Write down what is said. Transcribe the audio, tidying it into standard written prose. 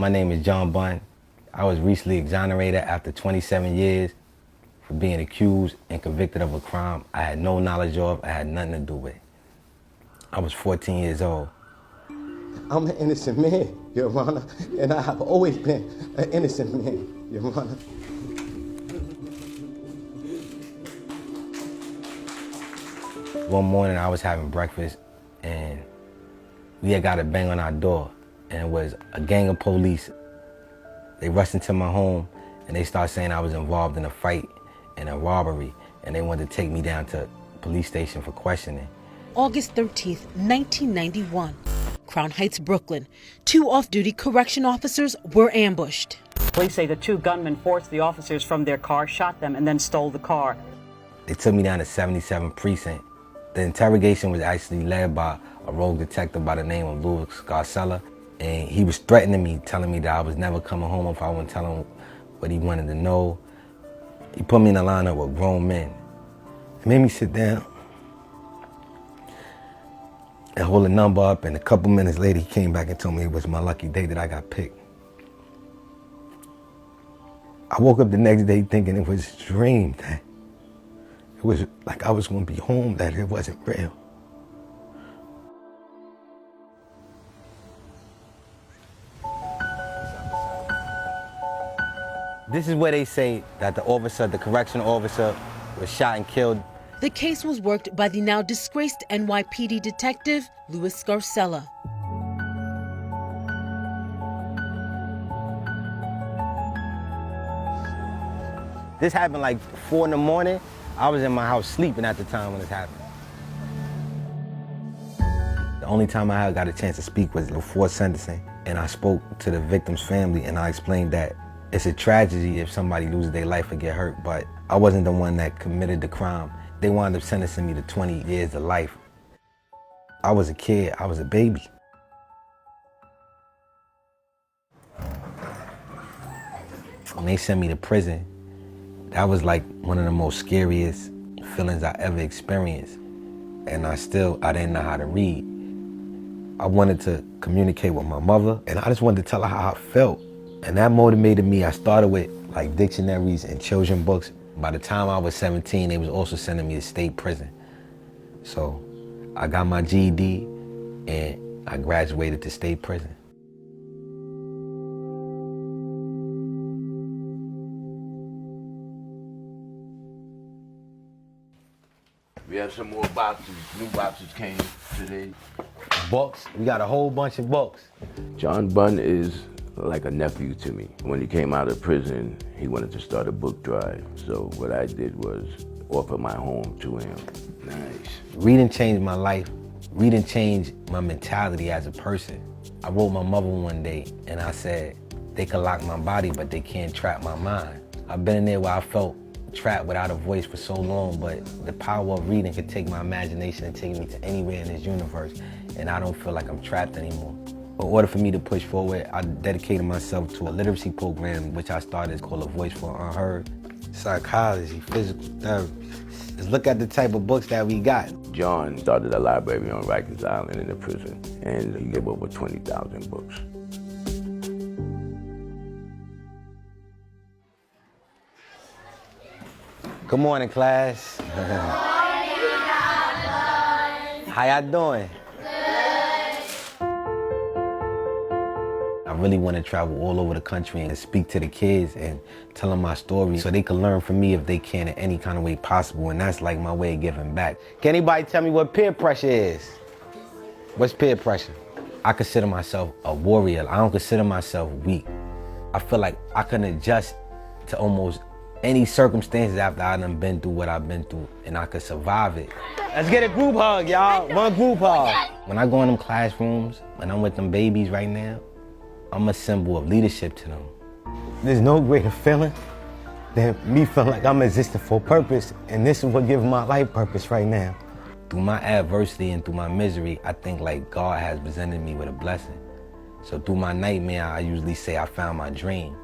My name is John Bunn. I was recently exonerated after 27 years for being accused and convicted of a crime I had no knowledge of, I had nothing to do with. I was 14 years old. I'm an innocent man, Your Honor, and I have always been an innocent man, Your Honor. One morning I was having breakfast and we had got a bang on our door, and it was a gang of police. They rushed into my home and they started saying I was involved in a fight and a robbery, and they wanted to take me down to police station for questioning. August 13th, 1991, Crown Heights, Brooklyn. 2 off-duty correction officers were ambushed. Police say the 2 gunmen forced the officers from their car, shot them, and then stole the car. They took me down to 77 Precinct. The interrogation was actually led by a rogue detective by the name of Louis Scarcella, and he was threatening me, telling me that I was never coming home if I wouldn't tell him what he wanted to know. He put me in a lineup with grown men. He made me sit down and hold a number up, and a couple minutes later he came back and told me it was my lucky day that I got picked. I woke up the next day thinking it was a dream, that it was like I was gonna be home, that it wasn't real. This is where they say that the correctional officer, was shot and killed. The case was worked by the now disgraced NYPD detective, Louis Scarcella. This happened like 4 in the morning. I was in my house sleeping at the time when this happened. The only time I got a chance to speak was before sentencing, and I spoke to the victim's family, and I explained that it's a tragedy if somebody loses their life or get hurt, but I wasn't the one that committed the crime. They wound up sentencing me to 20 years of life. I was a kid, I was a baby. When they sent me to prison, that was like one of the most scariest feelings I ever experienced. And I didn't know how to read. I wanted to communicate with my mother, and I just wanted to tell her how I felt. And that motivated me. I started with like dictionaries and children's books. By the time I was 17, they was also sending me to state prison. So I got my GED and I graduated to state prison. We have some more boxes. New boxes came today. Books, we got a whole bunch of books. John Bunn is like a nephew to me. When he came out of prison, he wanted to start a book drive. So what I did was offer my home to him. Nice. Reading changed my life. Reading changed my mentality as a person. I wrote my mother one day and I said, they can lock my body, but they can't trap my mind. I've been in there where I felt trapped without a voice for so long, but the power of reading could take my imagination and take me to anywhere in this universe, and I don't feel like I'm trapped anymore. In order for me to push forward, I dedicated myself to a literacy program which I started. It's called A Voice for Unheard. Psychology, physical therapy. Just look at the type of books that we got. John started a library on Rikers Island in the prison, and he gave over 20,000 books. Good morning, class. How y'all doing? I really want to travel all over the country and speak to the kids and tell them my story so they can learn from me if they can in any kind of way possible, and that's like my way of giving back. Can anybody tell me what peer pressure is? What's peer pressure? I consider myself a warrior. I don't consider myself weak. I feel like I can adjust to almost any circumstances after I done been through what I've been through, and I could survive it. Let's get a group hug, y'all. One group hug. When I go in them classrooms, when I'm with them babies right now, I'm a symbol of leadership to them. There's no greater feeling than me feeling like I'm existing for a purpose, and this is what gives my life purpose right now. Through my adversity and through my misery, I think like God has presented me with a blessing. So through my nightmare, I usually say I found my dream.